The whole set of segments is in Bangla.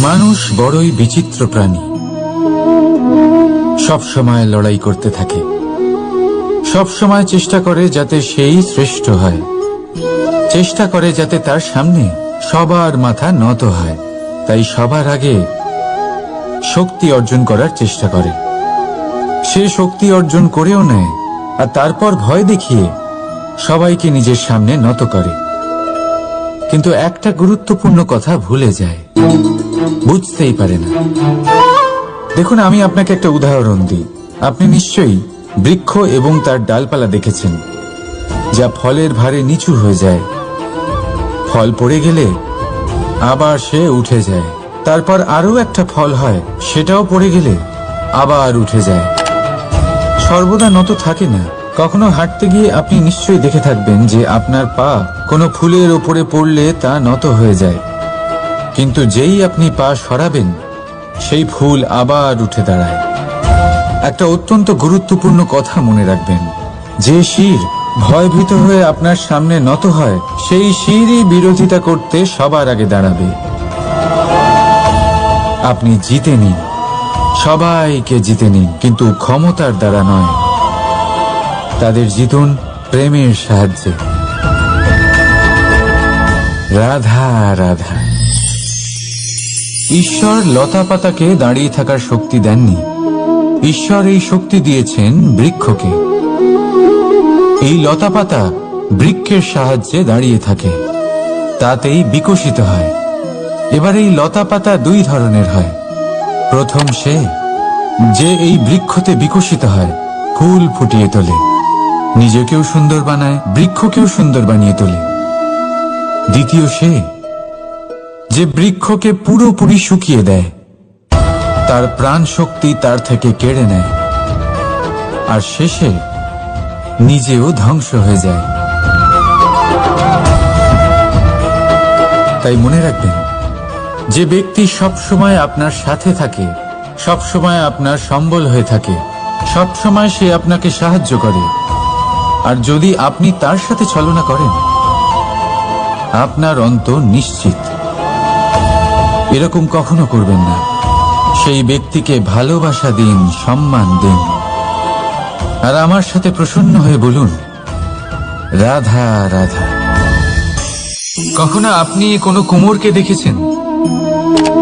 মানুষ বড়ই বিচিত্র প্রাণী। সব সময় লড়াই করতে থাকে, সব সময় চেষ্টা করে যাতে সেই শ্রেষ্ঠ হয়, চেষ্টা করে যাতে তার সামনে সবার মাথা নত হয়। তাই সবার আগে শক্তি অর্জন করার চেষ্টা করে। সে শক্তি অর্জন করেও নেয়, আর তারপর ভয় দেখিয়ে সবাইকে নিজের সামনে নত করে। কিন্তু একটা গুরুত্বপূর্ণ কথা ভুলে যায়, বুঝতেই পারে না। দেখুন, আমি আপনাকে একটা উদাহরণ দিই। আপনি নিশ্চয়ই বৃক্ষ এবং তার ডালপালা দেখেছেন, যা ফলের ভারে নিচু হয়ে যায়। ফল পড়ে গেলে আবার সে উঠে যায়, তারপর আরো একটা ফল হয়, সেটাও পড়ে গেলে আবার উঠে যায়। সর্বদা নত থাকে না। কখনো হাঁটতে গিয়ে আপনি নিশ্চয়ই দেখে থাকবেন যে আপনার পা কোনো ফুলের ওপরে পড়লে তা নত হয়ে যায়, কিন্তু যেই আপনি পা সরাবেন সেই ফুল আবার উঠে দাঁড়ায়। একটা অত্যন্ত গুরুত্বপূর্ণ কথা মনে রাখবেন, যে শির ভয়ভীত হয়ে আপনার সামনে নত হয়, সেই শিরই বিরোধিতা করতে সবার আগে দাঁড়াবে। আপনি জিতে নিন, সবাইকে জিতে নিন, কিন্তু ক্ষমতার দ্বারা নয়। তাদের জিতুন প্রেমের সাহায্যে। রাধা রাধা। ঈশ্বর লতা পাতাকে দাঁড়িয়ে থাকার শক্তি দেননি, ঈশ্বর এই শক্তি দিয়েছেন বৃক্ষকে। এই লতা পাতা বৃক্ষের সাহায্যে দাঁড়িয়ে থাকে, তাতেই বিকশিত হয়। এবার এই লতা পাতা দুই ধরনের হয়। প্রথম সে যে এই বৃক্ষতে বিকশিত হয়, ফুল ফুটিয়ে তোলে, নিজেকেও সুন্দর বানায়, বৃক্ষকেও সুন্দর বানিয়ে তোলে। দ্বিতীয় সে যে বৃক্ষকে পুরোপুরি শুকিয়ে দেয়, তার প্রাণ শক্তি তার থেকে কেড়ে নেয়, আর শেষে নিজেও ধ্বংস হয়ে যায়। তাই মনে রাখবেন, যে ব্যক্তি সবসময় আপনার সাথে থাকে, সবসময় আপনার সম্বল হয়ে থাকে, সবসময় সে আপনাকে সাহায্য করে, আর যদি আপনি তার সাথে ছলনা করেন, আপনার অন্ত নিশ্চিত। এরকম কখনো করবেন না। সেই ব্যক্তিকে ভালোবাসা দিন, সম্মান দিন, আর আমার সাথে প্রসন্ন হয়ে বলুন, রাধা রাধা। কখনো আপনি কোনো কুমোরকে দেখেছেন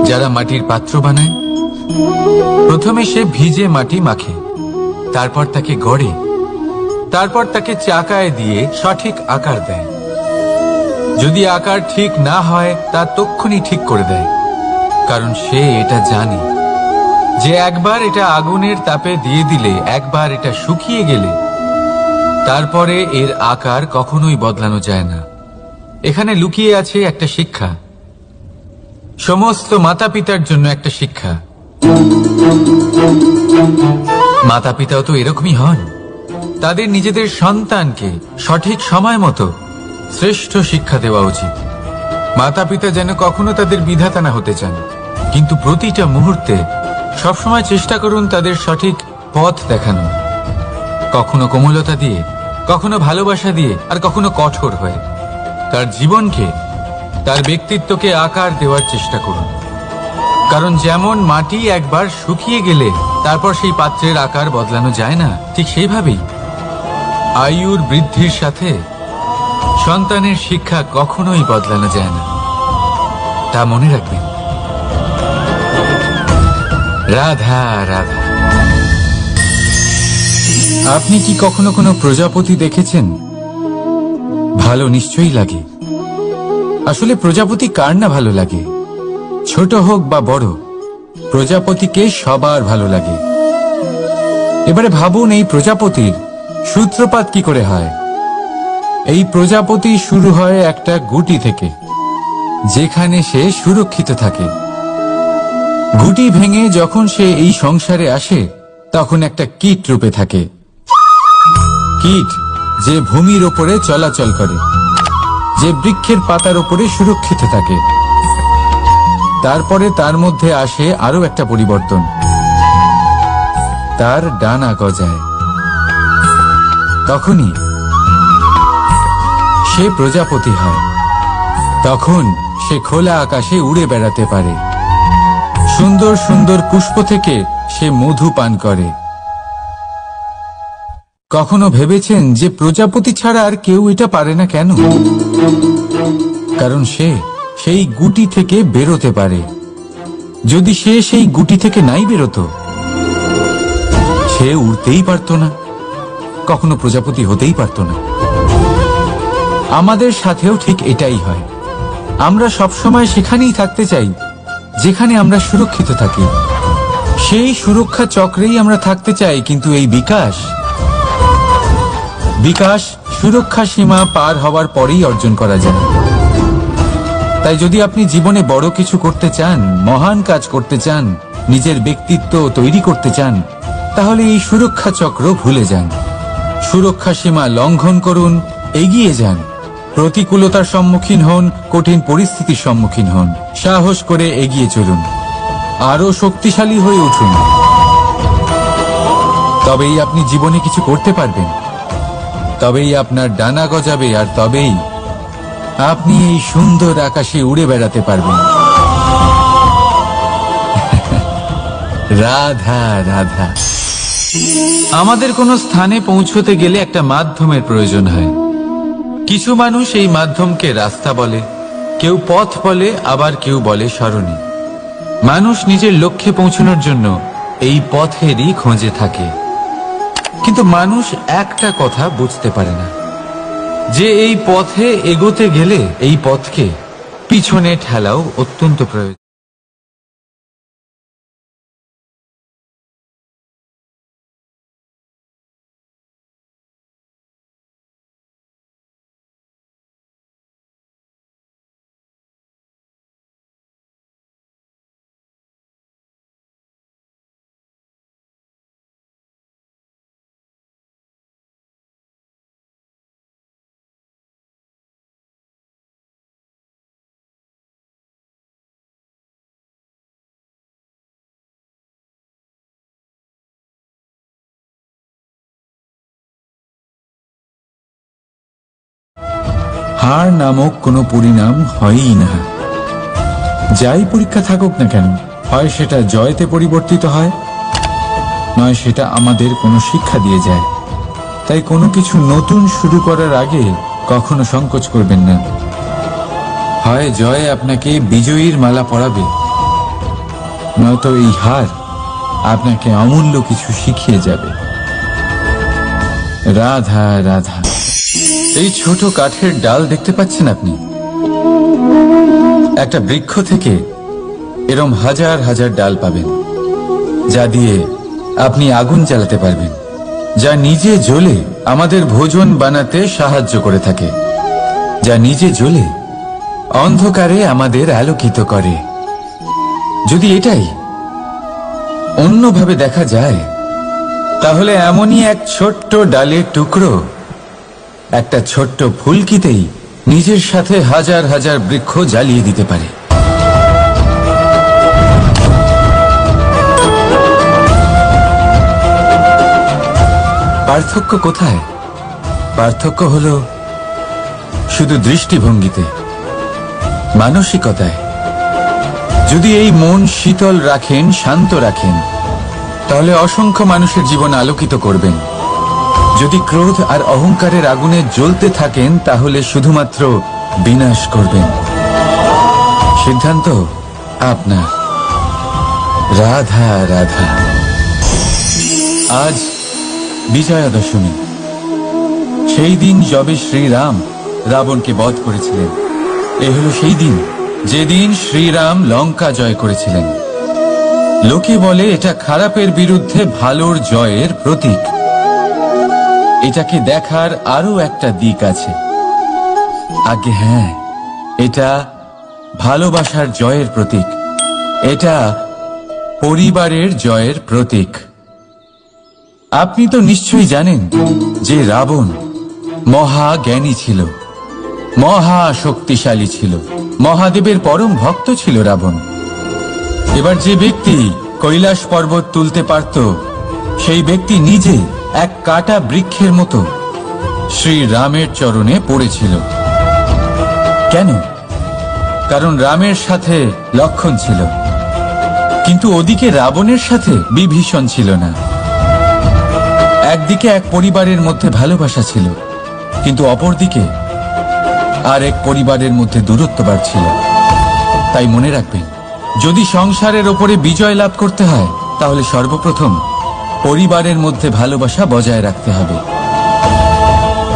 যারা মাটির পাত্র বানায়? প্রথমে সে ভিজে মাটি মাখে, তারপর তাকে গড়ে, তারপর তাকে চাকায় দিয়ে সঠিক আকার দেয়। যদি আকার ঠিক না হয়, তা তক্ষুনি ঠিক করে দেয়, কারণ সে এটা জানে যে একবার এটা আগুনের তাপে দিয়ে দিলে, একবার এটা শুকিয়ে গেলে, তারপরে এর আকার কখনোই বদলানো যায় না। এখানে লুকিয়ে আছে একটা শিক্ষা, সমস্ত মাতা পিতার জন্য একটা শিক্ষা। মাতা পিতাও তো এরকমই হন। তাদের নিজেদের সন্তানকে সঠিক সময় মতো শ্রেষ্ঠ শিক্ষা দেওয়া উচিত। মাতা পিতা যেন কখনো তাদের বিধাতা না হতে চান, কিন্তু প্রতিটা মুহূর্তে সবসময় চেষ্টা করুন তাদের সঠিক পথ দেখানো, কখনো কোমলতা দিয়ে, কখনো ভালোবাসা দিয়ে, আর কখনো কঠোর হয়ে। তার জীবনকে, তার ব্যক্তিত্বকে আকার দেওয়ার চেষ্টা করুন, কারণ যেমন মাটি একবার শুকিয়ে গেলে তারপর সেই পাত্রের আকার বদলানো যায় না, ঠিক সেইভাবেই আয়ুর বৃদ্ধির সাথে সন্তানের শিক্ষা কখনোই বদলানো যায় না। তা মনে রাখবেন। রাধা রাধা। আপনি কি কখনো কোনো প্রজাপতি দেখেছেন? ভালো নিশ্চয়ই লাগে। আসলে প্রজাপতি কার না ভালো লাগে? ছোট হোক বা বড়, প্রজাপতিকে সবার ভালো লাগে। এবারে ভাবুন, এই প্রজাপতির সূত্রপাত কি করে হয়? এই প্রজাপতি শুরু হয় একটা গুটি থেকে, যেখানে সে সুরক্ষিত থাকে। গুটি ভেঙে যখন সে এই সংসারে আসে, তখন একটা কীট রূপে থাকে। কীট যে ভূমির ওপরে চলাচল করে, যে বৃক্ষের পাতার ওপরে সুরক্ষিত থাকে। তারপরে তার মধ্যে আসে আরো একটা পরিবর্তন, তার ডানা গজায়। তখনই সে প্রজাপতি হয়। তখন সে খোলা আকাশে উড়ে বেড়াতে পারে। সুন্দর সুন্দর পুষ্প থেকে সে মধু পান করে। কখনো ভেবেছেন যে প্রজাপতি ছাড়া আর কেউ এটা পারে না কেন? কারণ সে সেই গুটি থেকে বেরোতে পারে। যদি সে সেই গুটি থেকে নাই বেরোতো, সে উড়তেই পারত না, কখনো প্রজাপতি হতেই পারত না। আমাদের সাথেও ঠিক এটাই হয়। আমরা সবসময় সেখানেই থাকতে চাই যেখানে আমরা সুরক্ষিত থাকি। সেই সুরক্ষা চক্রেই আমরা থাকতে চাই, কিন্তু এই বিকাশ সুরক্ষা সীমা পার হওয়ার পরেই অর্জন করা যায়। তাই যদি আপনি জীবনে বড় কিছু করতে চান, মহান কাজ করতে চান, নিজের ব্যক্তিত্ব তৈরি করতে চান, তাহলে এই সুরক্ষা চক্র ভুলে যান। সুরক্ষা সীমা লঙ্ঘন করুন, এগিয়ে যান, প্রতিকূলতার সম্মুখীন হন, কঠিন পরিস্থিতির সম্মুখীন হন, সাহস করে এগিয়ে চলুন, আরো শক্তিশালী হয়ে উঠুন। তবেই আপনি জীবনে কিছু করতে পারবেন, তবেই আপনার ডানা গজাবে, আর তবেই আপনি এই সুন্দর আকাশে উড়ে বেড়াতে পারবেন। রাধা রাধা। আমাদের কোনো স্থানে পৌঁছতে গেলে একটা মাধ্যমের প্রয়োজন হয়। কিছু মানুষ এই মাধ্যমকে রাস্তা বলে, কেউ পথ বলে, আবার কেউ বলে সরণি। মানুষ নিজের লক্ষ্যে পৌঁছানোর জন্য এই পথেরই খোঁজে থাকে, কিন্তু মানুষ একটা কথা বুঝতে পারে না, যে এই পথে এগোতে গেলে এই পথকে পিছনে ঠেলাও অত্যন্ত প্রয়োজন। হার নামক কোনো পরিণাম হয়ই না। যাই পরীক্ষা থাকুক না কেন, হয় সেটা জয়তে পরিবর্তিত হয়, নয় সেটা আমাদের কোনো শিক্ষা দিয়ে যায়। তাই কোনো কিছু নতুন শুরু করার আগে কখনো সংকোচ করবেন না। হয় জয় আপনাকে বিজয়ীর মালা পরাবে, নয়তো এই হার আপনাকে অমূল্য কিছু শিখিয়ে যাবে। রাধা রাধা। এই ছোট কাঠের ডাল দেখতে পাচ্ছেন আপনি? একটা বৃক্ষ থেকে এরম হাজার হাজার ডাল পাবেন, যা দিয়ে আপনি আগুন জ্বালাতে পারবেন, যা নিজে জ্বলে আমাদের ভোজন বানাতে সাহায্য করে থাকে, যা নিজে জ্বলে অন্ধকারে আমাদের আলোকিত করে। যদি এটাই অন্যভাবে দেখা যায়, তাহলে এমনই এক ছোট্ট ডালের টুকরো একটা ছোট্ট ফুলকিতেই নিজের সাথে হাজার হাজার বৃক্ষ জ্বালিয়ে দিতে পারে। পার্থক্য কোথায়? পার্থক্য হলো শুধু দৃষ্টিভঙ্গিতে, মানসিকতায়। যদি এই মন শীতল রাখেন, শান্ত রাখেন, তাহলে অসংখ্য মানুষের জীবন আলোকিত করবেন। যদি ক্রোধ আর অহংকারের আগুনে জ্বলতে থাকেন, তাহলে শুধুমাত্র বিনাশ করবেন। সিদ্ধান্ত আপনার। রাধা রাধা। আজ বিজয়া দশমী, সেই দিন যবে শ্রীরাম রাবণকে বধ করেছিলেন। এ হলো সেই দিন যেদিন শ্রীরাম লঙ্কা জয় করেছিলেন। লোকে বলে এটা খারাপের বিরুদ্ধে ভালোর জয়ের প্রতীক। এটাকে দেখার আরো একটা দিক আছে। আগে হ্যাঁ, এটা ভালোবাসার জয়ের প্রতীক, এটা পরিবারের জয়ের প্রতীক। আপনি তো নিশ্চয়ই জানেন যে রাবণ মহাজ্ঞানী ছিল, মহা শক্তিশালী ছিল, মহাদেবের পরম ভক্ত ছিল রাবণ। এবার যে ব্যক্তি কৈলাস পর্বত তুলতে পারত, সেই ব্যক্তি নিজে এক কাটা বৃক্ষের মতো শ্রী রামের চরণে পড়েছিল। কেন? কারণ রামের সাথে লক্ষণ ছিল। কিন্তু ওদিকে রাবণের সাথে বিভীষণ ছিল না। একদিকে এক পরিবারের মধ্যে ভালোবাসা ছিল, কিন্তু অপরদিকে আর এক পরিবারের মধ্যে দূরত্ব বাড়ছিল। তাই মনে রাখবেন, যদি সংসারের ওপরে বিজয় লাভ করতে হয় তাহলে সর্বপ্রথম পরিবারের মধ্যে ভালোবাসা বজায় রাখতে হবে।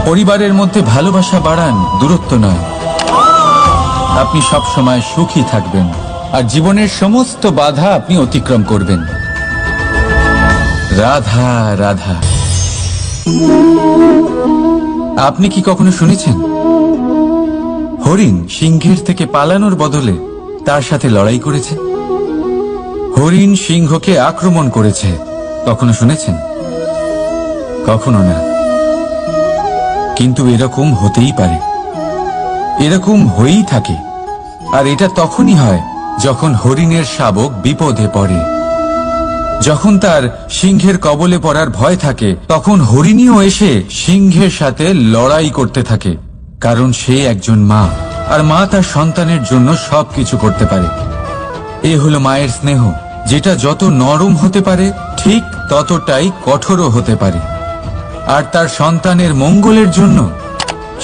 পরিবারের মধ্যে ভালোবাসা বাড়ান, দূরত্ব নয়। আপনি সব সময় সুখী থাকবেন আর জীবনের সমস্ত বাধা আপনি অতিক্রম করবেন। রাধা রাধা। আপনি কি কখনো শুনেছেন হরিণ সিংহের থেকে পালানোর বদলে তার সাথে লড়াই করেছে? হরিণ সিংহকে আক্রমণ করেছে, কখনো শুনেছেন? কখনো না। কিন্তু এরকম হতেই পারে, এরকম হয়েই থাকে। আর এটা তখনই হয় যখন হরিণের শাবক বিপদে পড়ে। যখন তার সিংহের কবলে পড়ার ভয় থাকে, তখন হরিণীও এসে সিংহের সাথে লড়াই করতে থাকে। কারণ সে একজন মা, আর মা তার সন্তানের জন্য সবকিছু করতে পারে। এ হলো মায়ের স্নেহ, যেটা যত নরম হতে পারে ঠিক ততটাই কঠোরও হতে পারে। আর তার সন্তানের মঙ্গলের জন্য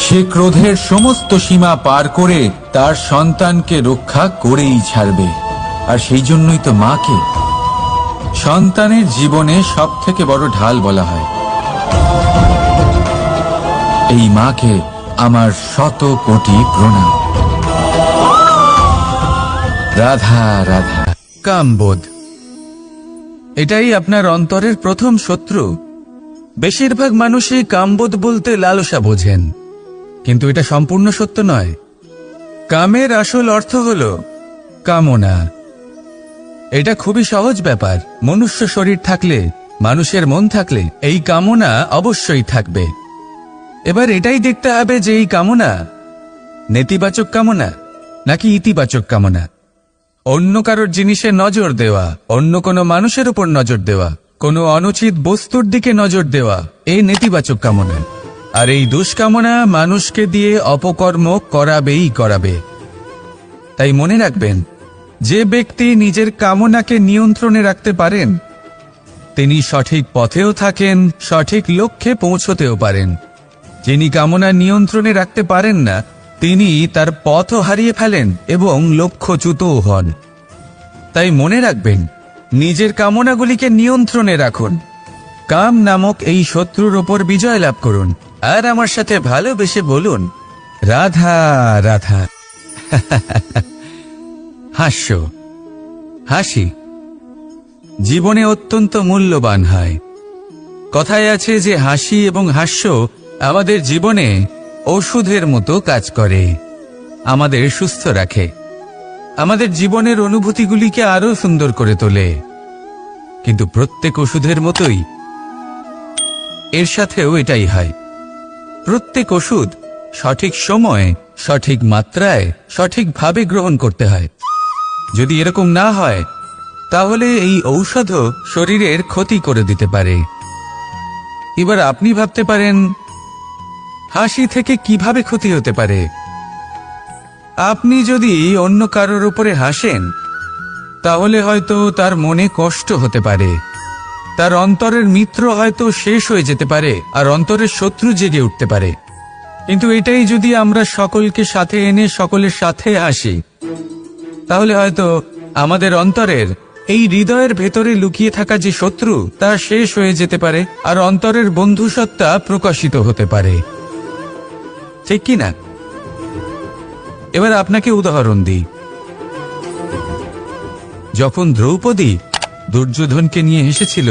সে ক্রোধের সমস্ত সীমা পার করে তার সন্তানকে রক্ষা করেই ছাড়বে। আর সেই জন্যই তো মাকে সন্তানের জীবনে সবথেকে বড় ঢাল বলা হয়। এই মাকে আমার শত কোটি প্রণাম। রাধা রাধা। কামবোধ, এটাই আপনার অন্তরের প্রথম শত্রু। বেশিরভাগ মানুষই কামবোধ বলতে লালসা বোঝেন, কিন্তু এটা সম্পূর্ণ সত্য নয়। কামের আসল অর্থ হল কামনা। এটা খুবই সহজ ব্যাপার। মনুষ্য শরীর থাকলে, মানুষের মন থাকলে এই কামনা অবশ্যই থাকবে। এবার এটাই দেখতে হবে যে এই কামনা নেতিবাচক কামনা নাকি ইতিবাচক কামনা। অন্য কারোর জিনিসে নজর দেওয়া, অন্য কোনো মানুষের উপর নজর দেওয়া, কোনো অনুচিত বস্তুর দিকে নজর দেওয়া, এই নেতিবাচক কামনা। আর এই দুষ্কামনা মানুষকে দিয়ে অপকর্ম করাবেই করাবে। তাই মনে রাখবেন, যে ব্যক্তি নিজের কামনাকে নিয়ন্ত্রণে রাখতে পারেন তিনি সঠিক পথেও থাকেন, সঠিক লক্ষ্যে পৌঁছতেও পারেন। যিনি কামনা নিয়ন্ত্রণে রাখতে পারেন না তিনি তার পথও হারিয়ে ফেলেন এবং লক্ষ্যচ্যুতও হন। তাই মনে রাখবেন, নিজের কামনাগুলিকে নিয়ন্ত্রণে রাখুন। কাম নামক এই শত্রুর ওপর বিজয় লাভ করুন। আর আমার সাথে ভালোবেসে বলুন, রাধা রাধা। হাস্য, হাসি জীবনে অত্যন্ত মূল্যবান হয়। কথায় আছে যে হাসি এবং হাস্য আমাদের জীবনে ওষুধের মতো কাজ করে, আমাদের সুস্থ রাখে, আমাদের জীবনের অনুভূতিগুলিকে আরো সুন্দর করে তোলে। কিন্তু প্রত্যেক ওষুধের মতোই এর সাথেও এটাই হয়। প্রত্যেক ওষুধ সঠিক সময়ে, সঠিক মাত্রায়, সঠিকভাবে গ্রহণ করতে হয়। যদি এরকম না হয় তাহলে এই ঔষধও শরীরের ক্ষতি করে দিতে পারে। এবার আপনি ভাবতে পারেন, হাসি থেকে কিভাবে ক্ষতি হতে পারে? আপনি যদি অন্য কারোর উপরে হাসেন তাহলে হয়তো তার মনে কষ্ট হতে পারে, তার অন্তরের মিত্র হয়তো শেষ হয়ে যেতে পারে, আর অন্তরের শত্রু জেগে উঠতে পারে। কিন্তু এটাই যদি আমরা সকলকে সাথে এনে সকলের সাথে হাসি, তাহলে হয়তো আমাদের অন্তরের এই হৃদয়ের ভেতরে লুকিয়ে থাকা যে শত্রু তা শেষ হয়ে যেতে পারে, আর অন্তরের বন্ধুসত্তা প্রকাশিত হতে পারে। ঠিক কি না? এবার আপনাকে উদাহরণ দিই। যখন দ্রৌপদী দুর্যোধনকে নিয়ে হেসেছিল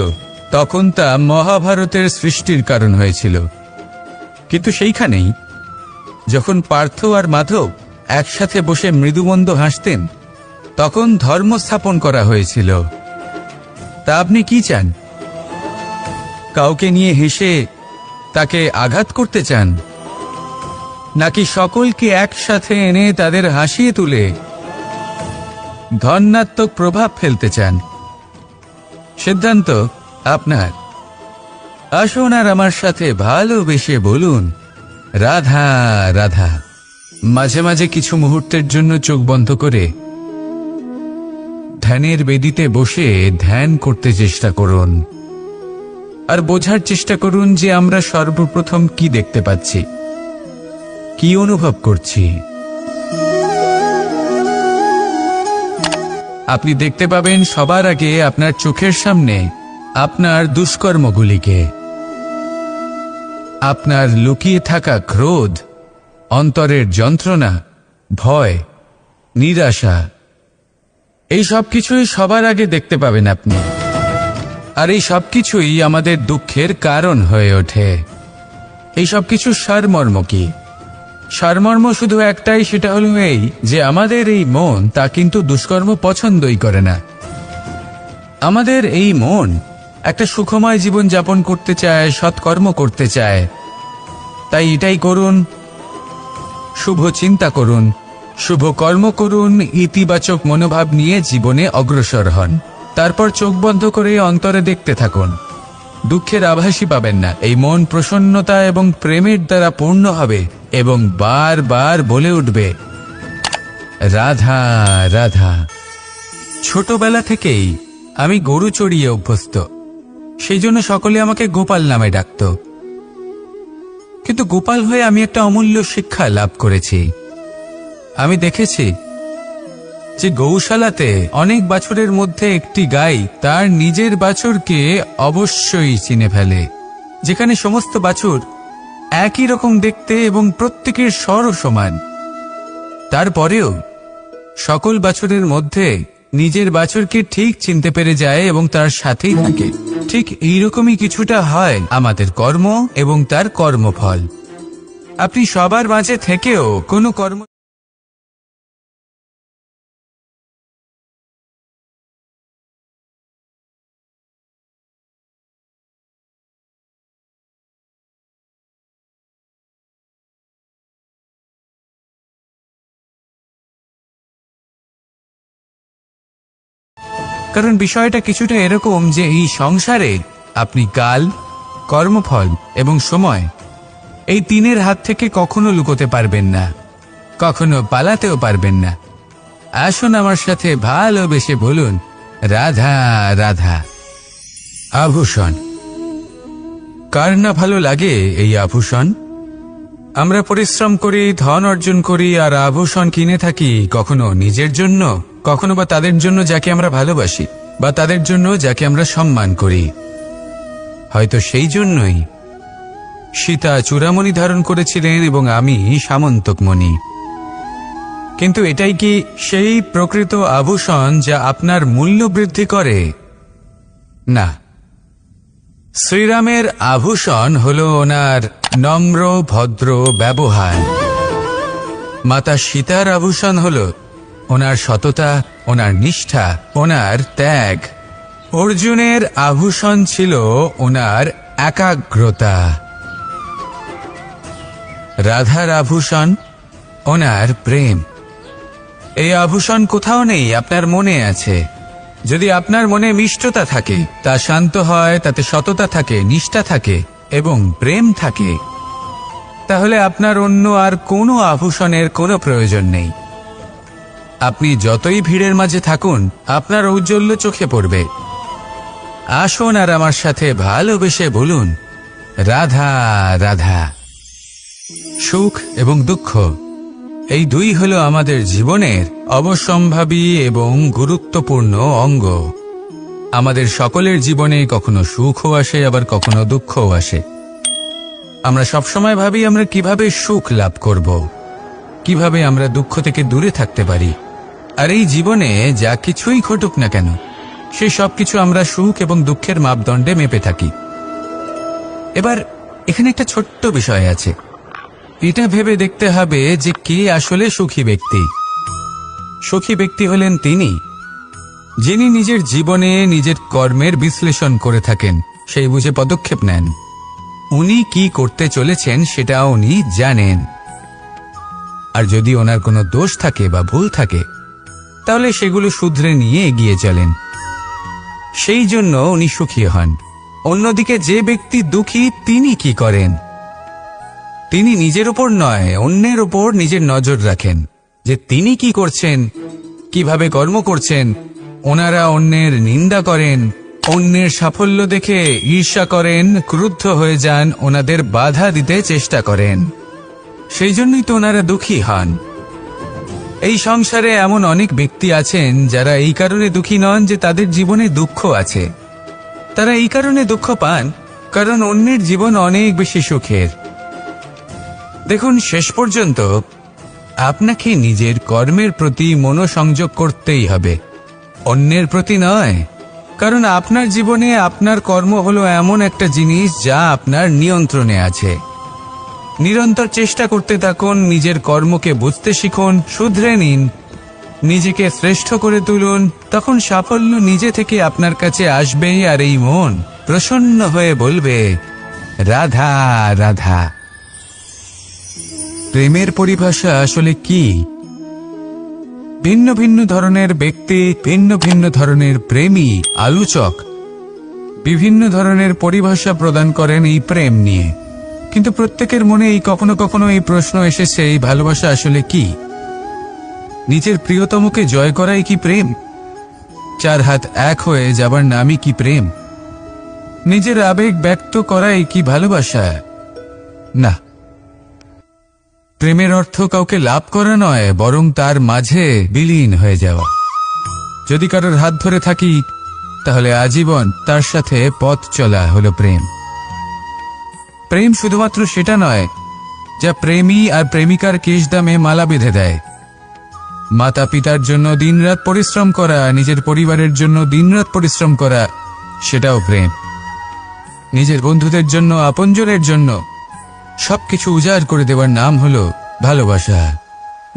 তখন তা মহাভারতের সৃষ্টির কারণ হয়েছিল। কিন্তু সেইখানেই যখন পার্থ আর মাধব একসাথে বসে মৃদুমন্দ হাসতেন তখন ধর্ম স্থাপন করা হয়েছিল। তা আপনি কি চান? কাউকে নিয়ে হেসে তাকে আঘাত করতে চান, নাকি সকলকে একসাথে এনে তাদের হাসিয়ে তুলে ধনাত্মক প্রভাব ফেলতে চান? সিদ্ধান্ত আপনার। আসুন আর আমার সাথে ভালোবেসে বলুন, রাধা রাধা। মাঝে মাঝে কিছু মুহূর্তের জন্য চোখ বন্ধ করে ধ্যানের বেদিতে বসে ধ্যান করতে চেষ্টা করুন আর বোঝার চেষ্টা করুন যে আমরা সর্বপ্রথম কি দেখতে পাচ্ছি, কি অনুভব করছি। আপনি দেখতে পাবেন সবার আগে আপনার চোখের সামনে আপনার দুষ্কর্মগুলিকে, আপনার লুকিয়ে থাকা ক্রোধ, অন্তরের যন্ত্রণা, ভয়, নিরাশা, এই সব কিছুই সবার আগে দেখতে পাবেন আপনি। আর এই সব কিছুই আমাদের দুঃখের কারণ হয়ে ওঠে। এই সব কিছু সারমর্ম কি? সারমর্ম শুধু একটাই, সেটা হলো এই যে আমাদের এই মন তা কিন্তু দুষ্কর্ম পছন্দই করে না। আমাদের এই মন একটা সুখময় জীবন যাপন করতে চায়, সৎকর্ম করতে চায়। তাই এটাই করুন, শুভ চিন্তা করুন, শুভ কর্ম করুন, ইতিবাচক মনোভাব নিয়ে জীবনে অগ্রসর হন। তারপর চোখ বন্ধ করে অন্তরে দেখতে থাকুন। দুঃখের আভাসই পাবেন না। এই মন প্রসন্নতা এবং প্রেমের দ্বারা পূর্ণ হবে এবং বারবার বলে উঠবে, রাধা রাধা। ছোটবেলা থেকেই আমি গরু চড়িয়ে অভ্যস্ত, সেই জন্য সকলে আমাকে গোপাল নামে ডাকত। কিন্তু গোপাল হয়ে আমি একটা অমূল্য শিক্ষা লাভ করেছি। আমি দেখেছি যে গৌশালাতে অনেক বাছুরের মধ্যে একটি গাই তার নিজের বাছুরকে অবশ্যই চিনে ফেলে। যেখানে সমস্ত বাছুর একই রকম দেখতে এবং প্রত্যেকের স্বরও সমান, তারপরেও সকল বাছুরের মধ্যে নিজের বাছুরকে ঠিক চিনতে পেরে যায় এবং তার সাথেই থাকে। ঠিক এইরকমই কিছুটা হয় আমাদের কর্ম এবং তার কর্মফল। আপনি সবার মাঝে থেকেও কোনো কর্ম কারণ বিষয়টা কিছুটা এরকম যে এই সংসারে আপনি কাল, কর্মফল এবং সময়, এই তিনের হাত থেকে কখনো লুকোতে পারবেন না, কখনো পালাতেও পারবেন না। আসুন আমার সাথে ভালোবেসে বলুন, রাধা রাধা। আভূষণ, কার না ভালো লাগে এই আভূষণ? আমরা পরিশ্রম করি, ধন অর্জন করি আর আভূষণ কিনে থাকি, কখনো নিজের জন্য, কখনো বা তাদের জন্য যাকে আমরা ভালোবাসি, বা তাদের জন্য যাকে আমরা সম্মান করি। হয়তো সেই জন্যই সীতা চূড়ামণি ধারণ করেছিলেন এবং আমি সামন্তকমণি। কিন্তু এটাই কি সেই প্রকৃত আভূষণ যা আপনার মূল্য বৃদ্ধি করে? না। শ্রীরামের আভূষণ হল ওনার নম্র ভদ্র ব্যবহার। মাতা সীতার আভূষণ হল ওনার সততা, ওনার নিষ্ঠা, ওনার ত্যাগ। অর্জুনের আভূষণ ছিল ওনার একাগ্রতা। রাধার আভূষণ ওনার প্রেম। এই আভূষণ কোথাও নেই, আপনার মনে আছে। যদি আপনার মনে মিষ্টতা থাকে, তা শান্ত হয়, তাতে সততা থাকে, নিষ্ঠা থাকে এবং প্রেম থাকে, তাহলে আপনার অন্য আর কোনো আভূষণের কোনো প্রয়োজন নেই। আপনি যতই ভিড়ের মাঝে থাকুন, আপনার ঔজ্জ্বল্য চোখে পড়বে। আসুন আর আমার সাথে ভালোবেসে বলুন, রাধা রাধা। সুখ এবং দুঃখ, এই দুই হলো আমাদের জীবনের অবশ্যম্ভাবী এবং গুরুত্বপূর্ণ অঙ্গ। আমাদের সকলের জীবনে কখনো সুখও আসে, আবার কখনো দুঃখও আসে। আমরা সবসময় ভাবি আমরা কিভাবে সুখ লাভ করব, কিভাবে আমরা দুঃখ থেকে দূরে থাকতে পারি। আর এই জীবনে যা কিছুই ঘটুক না কেন, সেই সব কিছু আমরা সুখ এবং দুঃখের মাপদণ্ডে মেপে থাকি। এবার এখানে একটা ছোট্ট বিষয় আছে। এটা ভেবে দেখতে হবে যে কে আসলে সুখী ব্যক্তি। সুখী ব্যক্তি হলেন তিনি যিনি নিজের জীবনে নিজের কর্মের বিশ্লেষণ করে থাকেন, সেই বুঝে পদক্ষেপ নেন। উনি কি করতে চলেছেন সেটা উনি জানেন। আর যদি ওনার কোনো দোষ থাকে বা ভুল থাকে, তাহলে সেগুলো শুধরে নিয়ে এগিয়ে চলেন। সেই জন্য উনি সুখী হন। অন্যদিকে যে ব্যক্তি দুঃখী, তিনি কি করেন? তিনি নিজের উপর নয়, অন্যের উপর নিজের নজর রাখেন যে তিনি কি করছেন, কিভাবে কর্ম করছেন, ওনারা অন্যের নিন্দা করেন, অন্যের সাফল্য দেখে ঈর্ষা করেন, ক্রুদ্ধ হয়ে যান, ওনাদের বাধা দিতে চেষ্টা করেন। সেই জন্যই তো ওনারা দুঃখী হন। এই সংসারে এমন অনেক ব্যক্তি আছেন যারা এই কারণে দুঃখী নন যে তাদের জীবনে দুঃখ আছে। তারা এই কারণে দুঃখ পান কারণ অন্যের জীবন অনেক বেশি সুখের। দেখুন, শেষ পর্যন্ত আপনাকে নিজের কর্মের প্রতি মনোসংযোগ করতেই হবে, অন্যের প্রতি নয়। কারণ আপনার জীবনে আপনার কর্ম হলো এমন একটা জিনিস যা আপনার নিয়ন্ত্রণে আছে। নিরন্তর চেষ্টা করতে থাকুন, নিজের কর্মকে বুঝতে শিখুন, শুধরে নিন, নিজেকে শ্রেষ্ঠ করে তুলুন। তখন সাফল্য নিজে থেকে আপনার কাছে আসবে, আর এই মন প্রসন্ন হয়ে বলবে, রাধা রাধা। প্রেমের পরিভাষা আসলে কি? ভিন্ন ভিন্ন ধরনের ব্যক্তি, ভিন্ন ভিন্ন ধরনের প্রেমী, আলোচক বিভিন্ন ধরনের পরিভাষা প্রদান করেন এই প্রেম নিয়ে। কিন্তু প্রত্যেকের মনেই কখনো কখনো এই প্রশ্ন এসেছে, এই ভালোবাসা আসলে কি? নিজের প্রিয়তমকে জয় করাই কি প্রেম? চার হাত এক হয়ে যাবার নামই কি প্রেম? নিজের আবেগ ব্যক্ত করাই কি ভালোবাসা? না, প্রেমের অর্থ কাউকে লাভ করা নয়, বরং তার মাঝে বিলীন হয়ে যাওয়া। যদি কারোর হাত ধরে থাকি তাহলে আজীবন তার সাথে পথ চলা হলো প্রেম। প্রেম শুধুমাত্র সেটা নয় যা প্রেমী আর প্রেমিকার কেশদামে মালা বেঁধে দেয়। মাতা পিতার জন্য দিনরাত পরিশ্রম করা, নিজের পরিবারের জন্য দিনরাত পরিশ্রম করা, সেটাও প্রেম। নিজের বন্ধুদের জন্য, আপনজনের জন্য সবকিছু উজাড় করে দেওয়ার নাম হলো ভালোবাসা।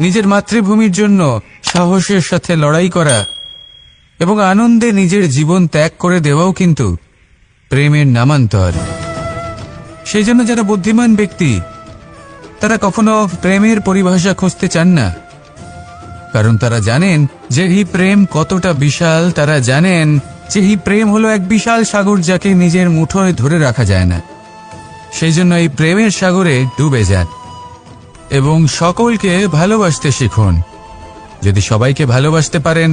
নিজের মাতৃভূমির জন্য সাহসের সাথে লড়াই করা এবং আনন্দে নিজের জীবন ত্যাগ করে দেওয়াও কিন্তু প্রেমের নামান্তর। সেই জন্য যারা বুদ্ধিমান ব্যক্তি তারা কখনো প্রেমের পরিভাষা খুঁজতে চান না, কারণ তারা জানেন যে এই প্রেম কতটা বিশাল। তারা জানেন যে এই প্রেম হলো এক বিশাল সাগর যাকে নিজের মুঠোয় ধরে রাখা যায় না। সেই জন্য এই প্রেমের সাগরে ডুবে যান এবং সকলকে ভালোবাসতে শিখুন। যদি সবাইকে ভালোবাসতে পারেন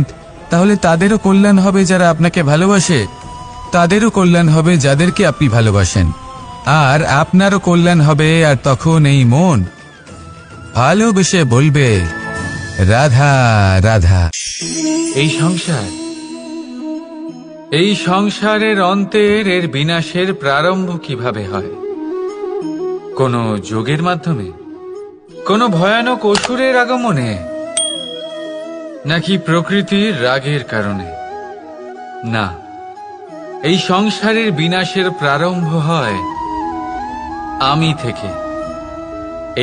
তাহলে তাদেরও কল্যাণ হবে যারা আপনাকে ভালোবাসে, তাদেরও কল্যাণ হবে যাদেরকে আপনি ভালোবাসেন, আর আপনারও কল্যাণ হবে। আর তখন এই মন ভালোবেসে বলবে, রাধা রাধা। এই সংসারের অন্তের, এর বিনাশের প্রারম্ভ কিভাবে হয়? কোন যোগের মাধ্যমে? কোন ভয়ানক অসুরের আগমনে? নাকি প্রকৃতির রাগের কারণে? না, এই সংসারের বিনাশের প্রারম্ভ হয় আমি থেকে।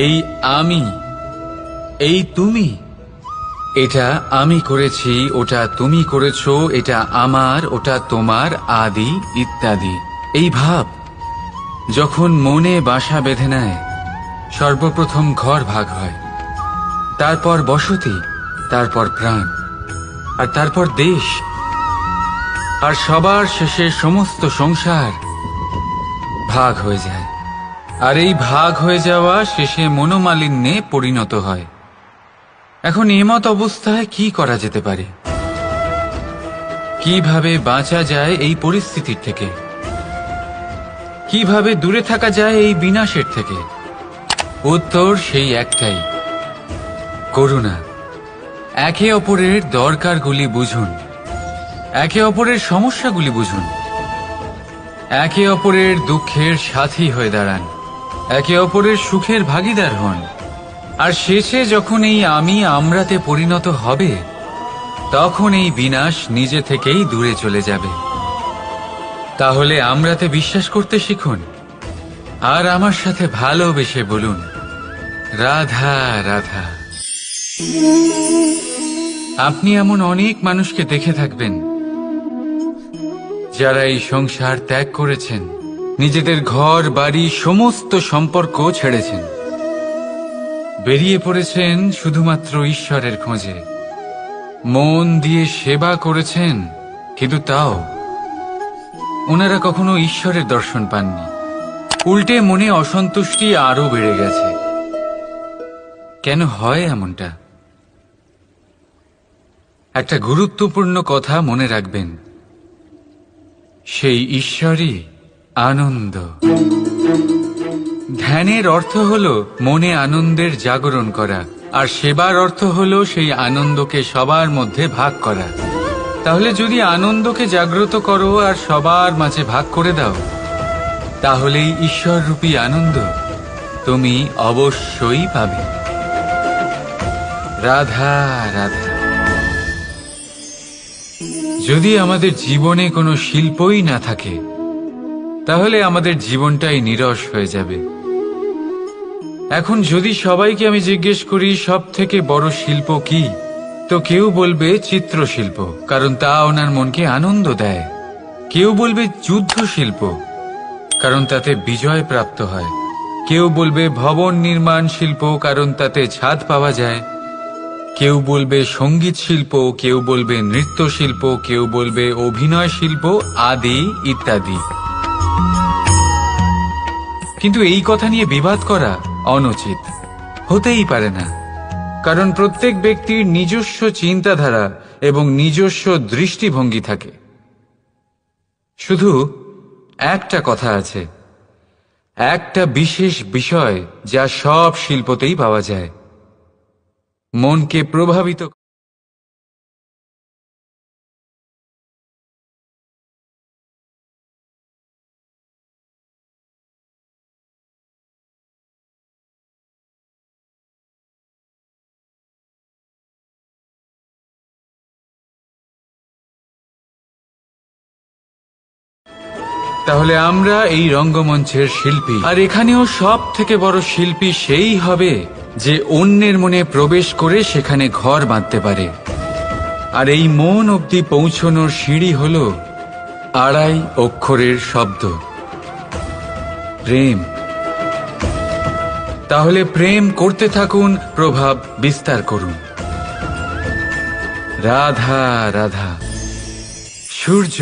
এই আমি, এই তুমি, এটা আমি করেছি, ওটা তুমি করেছো, এটা আমার, ওটা তোমার, আদি ইত্যাদি। এই ভাব যখন মনে বাসা বেঁধে নেয়, সর্বপ্রথম ঘর ভাগ হয়, তারপর বসতি, তারপর প্রাণ, আর তারপর দেশ, আর সবার শেষে সমস্ত সংসার ভাগ হয়ে যায়। আর এই ভাগ হয়ে যাওয়া শেষে মনোমালিন্যে পরিণত হয়। এখন এমত অবস্থায় কি করা যেতে পারে? কিভাবে বাঁচা যায় এই পরিস্থিতির থেকে? কিভাবে দূরে থাকা যায় এই বিনাশের থেকে? উত্তর সেই একটাই, করুণা। একে অপরের দরকারগুলি বুঝুন, একে অপরের সমস্যাগুলি বুঝুন, একে অপরের দুঃখের সাথী হয়ে দাঁড়ান, একে অপরের সুখের ভাগীদার হন। আর শেষে যখন এই আমি আমরাতে পরিণত হবে, তখন এই বিনাশ নিজে থেকেই দূরে চলে যাবে। তাহলে আমরাতে বিশ্বাস করতে শিখুন, আর আমার সাথে ভালোবেসে বলুন, রাধা রাধা। আপনি এমন অনেক মানুষকে দেখে থাকবেন যারা এই সংসার ত্যাগ করেছেন, নিজেদের ঘর বাড়ি সমস্ত সম্পর্ক ছেড়েছেন, বেরিয়ে পড়েছেন শুধুমাত্র ঈশ্বরের খোঁজে। মন দিয়ে সেবা করেছেন, কিন্তু তাও ওনারা কখনো ঈশ্বরের দর্শন পাননি। উল্টে মনে অসন্তুষ্টি আরো বেড়ে গেছে। কেন হয় এমনটা? একটা গুরুত্বপূর্ণ কথা মনে রাখবেন, সেই ঈশ্বরই আনন্দ। ধ্যানের অর্থ হল মনে আনন্দের জাগরণ করা, আর সেবার অর্থ হল সেই আনন্দকে সবার মধ্যে ভাগ করা। তাহলে যদি আনন্দকে জাগ্রত করো আর সবার মাঝে ভাগ করে দাও, তাহলেই ঈশ্বররূপী আনন্দ তুমি অবশ্যই পাবে। রাধা রাধা। যদি আমাদের জীবনে কোনো শিল্পই না থাকে, তাহলে আমাদের জীবনটাই নিরস হয়ে যাবে। এখন যদি সবাইকে আমি জিজ্ঞেস করি সব থেকে বড় শিল্প কি, তো কেউ বলবে চিত্রশিল্প, কারণ তা ওনার মনকে আনন্দ দেয়। কেউ বলবে যুদ্ধ শিল্প, কারণ তাতে বিজয় প্রাপ্ত হয়। কেউ বলবে ভবন নির্মাণ শিল্প, কারণ তাতে ছাদ পাওয়া যায়। কেউ বলবে সঙ্গীত শিল্প, কেউ বলবে নৃত্য শিল্প, কেউ বলবে অভিনয় শিল্প, আদি ইত্যাদি। কিন্তু এই কথা নিয়ে বিবাদ করা অনুচিত, হতেই পারে না। কারণ প্রত্যেক ব্যক্তির নিজস্ব চিন্তাধারা এবং নিজস্ব দৃষ্টিভঙ্গি থাকে। শুধু একটা কথা আছে, একটা বিশেষ বিষয় যা সব শিল্পতেই পাওয়া যায়, মনকে প্রভাবিত। তাহলে আমরা এই রঙ্গমঞ্চের শিল্পী, আর এখানেও সব থেকে বড় শিল্পী সেই হবে যে অন্যের মনে প্রবেশ করে সেখানে ঘর বাঁধতে পারে। আর এই মন অবধি পৌঁছনোর সিঁড়ি হল 2.5 অক্ষরের শব্দ, প্রেম। তাহলে প্রেম করতে থাকুন, প্রভাব বিস্তার করুন। রাধা রাধা। সূর্য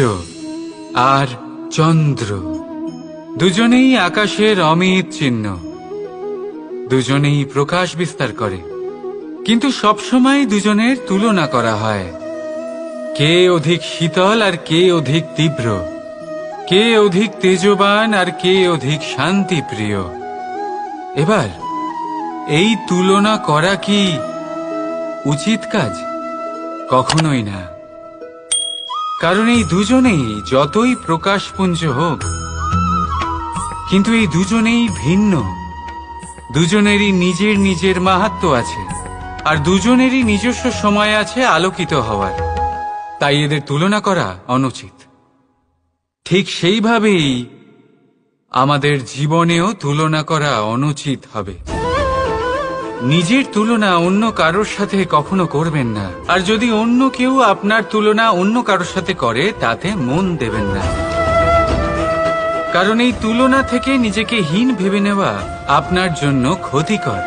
আর চন্দ্র দুজনেই আকাশের অমিত চিহ্ন, দুজনেই প্রকাশ বিস্তার করে, কিন্তু সবসময় দুজনের তুলনা করা হয়। কে অধিক শীতল আর কে অধিক তীব্র, কে অধিক তেজবান আর কে অধিক শান্তিপ্রিয়। এবার এই তুলনা করা কি উচিত কাজ? কখনোই না। কারণ এই দুজনেই যতই প্রকাশপুঞ্জ হোক, কিন্তু এই দুজনেই ভিন্ন। দুজনেরই নিজের নিজের মাহাত্ম্য আছে, আর দুজনেরই নিজস্ব সময় আছে আলোকিত হওয়ার। তাই এদের তুলনা করা অনুচিত। ঠিক সেইভাবেই আমাদের জীবনেও তুলনা করা অনুচিত হবে। নিজের তুলনা অন্য কারোর সাথে কখনো করবেন না, আর যদি অন্য কেউ আপনার তুলনা অন্য কারোর সাথে করে, তাতে মন দেবেন না। কারণ এই তুলনা থেকে নিজেকে হীন ভেবে নেওয়া আপনার জন্য ক্ষতিকর।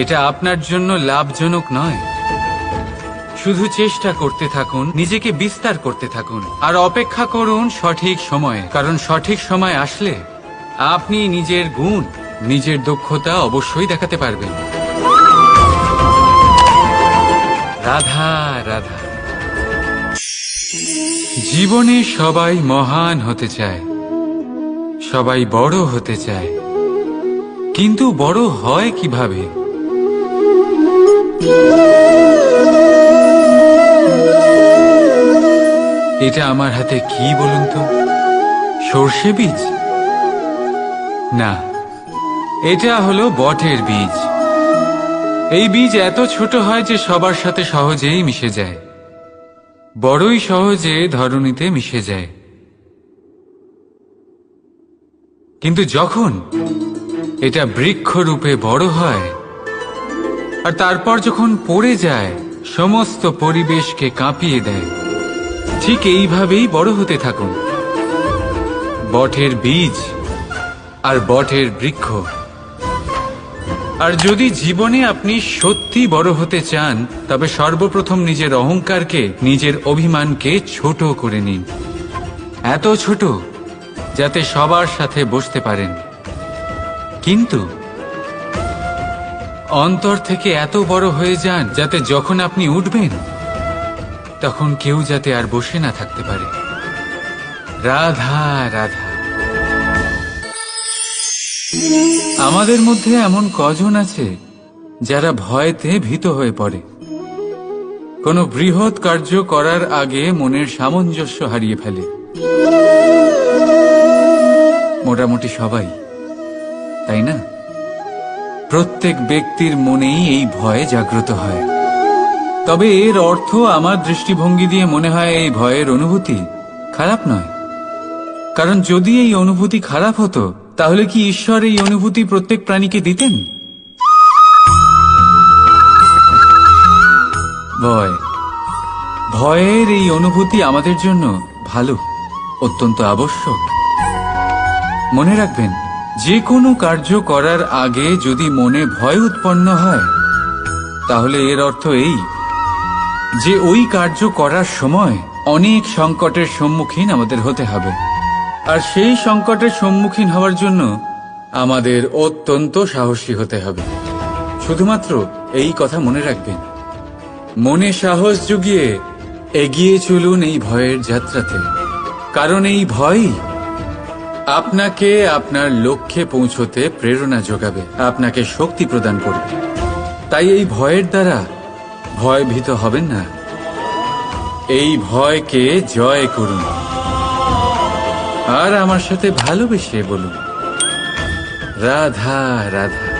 এটা আপনার জন্য লাভজনক নয়। শুধু চেষ্টা করতে থাকুন, নিজেকে বিস্তার করতে থাকুন, আর অপেক্ষা করুন সঠিক সময়ে। কারণ সঠিক সময় আসলে আপনি নিজের গুণ, নিজের দক্ষতা অবশ্যই দেখাতে পারবেন। রাধা রাধা। জীবনে সবাই মহান হতে চায়, সবাই বড় হতে চায়, কিন্তু বড় হয় কিভাবে? এটা আমার হাতে কি বলুন তো? সর্ষে বীজ? না, এটা হলো বটের বীজ। এই বীজ এত ছোট হয় যে সবার সাথে সহজেই মিশে যায়, বড়ই সহজে ধরণীতে মিশে যায়। কিন্তু যখন এটা বৃক্ষরূপে বড় হয়, আর তারপর যখন পড়ে যায়, সমস্ত পরিবেশকে কাঁপিয়ে দেয়। ঠিক এইভাবেই বড় হতে থাকুন, বটের বীজ আর বটের বৃক্ষ। আর যদি জীবনে আপনি সত্যি বড় হতে চান, তবে সর্বপ্রথম নিজের অহংকারকে, নিজের অভিমানকে ছোট করে নিন। এত ছোট যাতে সবার সাথে বসতে পারেন, কিন্তু অন্তর থেকে এত বড় হয়ে যান যাতে যখন আপনি উঠবেন, তখন কেউ যাতে আর বসে না থাকতে পারে। রাধা রাধা। আমাদের মধ্যে এমন কজন আছে যারা ভয়তে ভীত হয়ে পড়ে, কোনো বৃহৎ কার্য করার আগে মনের সামঞ্জস্য হারিয়ে ফেলে? মোটামুটি সবাই, তাই না? প্রত্যেক ব্যক্তির মনেই এই ভয় জাগ্রত হয়। তবে এর অর্থ আমার দৃষ্টিভঙ্গি দিয়ে মনে হয় এই ভয়ের অনুভূতি খারাপ নয়। কারণ যদি এই অনুভূতি খারাপ হতো, তাহলে কি ঈশ্বর এই অনুভূতি প্রত্যেক প্রাণীকে দিতেন? ভয়ের এই অনুভূতি আমাদের জন্য ভালো, অত্যন্ত আবশ্যক। মনে রাখবেন, যে কোনো কার্য করার আগে যদি মনে ভয় উৎপন্ন হয়, তাহলে এর অর্থ এই যে ওই কার্য করার সময় অনেক সংকটের সম্মুখীন আমাদের হতে হবে। আর সেই সংকটের সম্মুখীন হওয়ার জন্য আমাদের অত্যন্ত সাহসী হতে হবে। শুধুমাত্র এই কথা মনে রাখবেন, মনে সাহস জুগিয়ে এগিয়ে চলুন এই ভয়ের যাত্রাতে। কারণ এই ভয়ই আপনাকে আপনার লক্ষ্যে পৌঁছতে প্রেরণা যোগাবে, আপনাকে শক্তি প্রদান করবে। তাই এই ভয়ের দ্বারা ভয়ভীত হবেন না, এই ভয়কে জয় করুন। আর আমার সাথে ভালোবেসে বলুন, রাধা রাধা।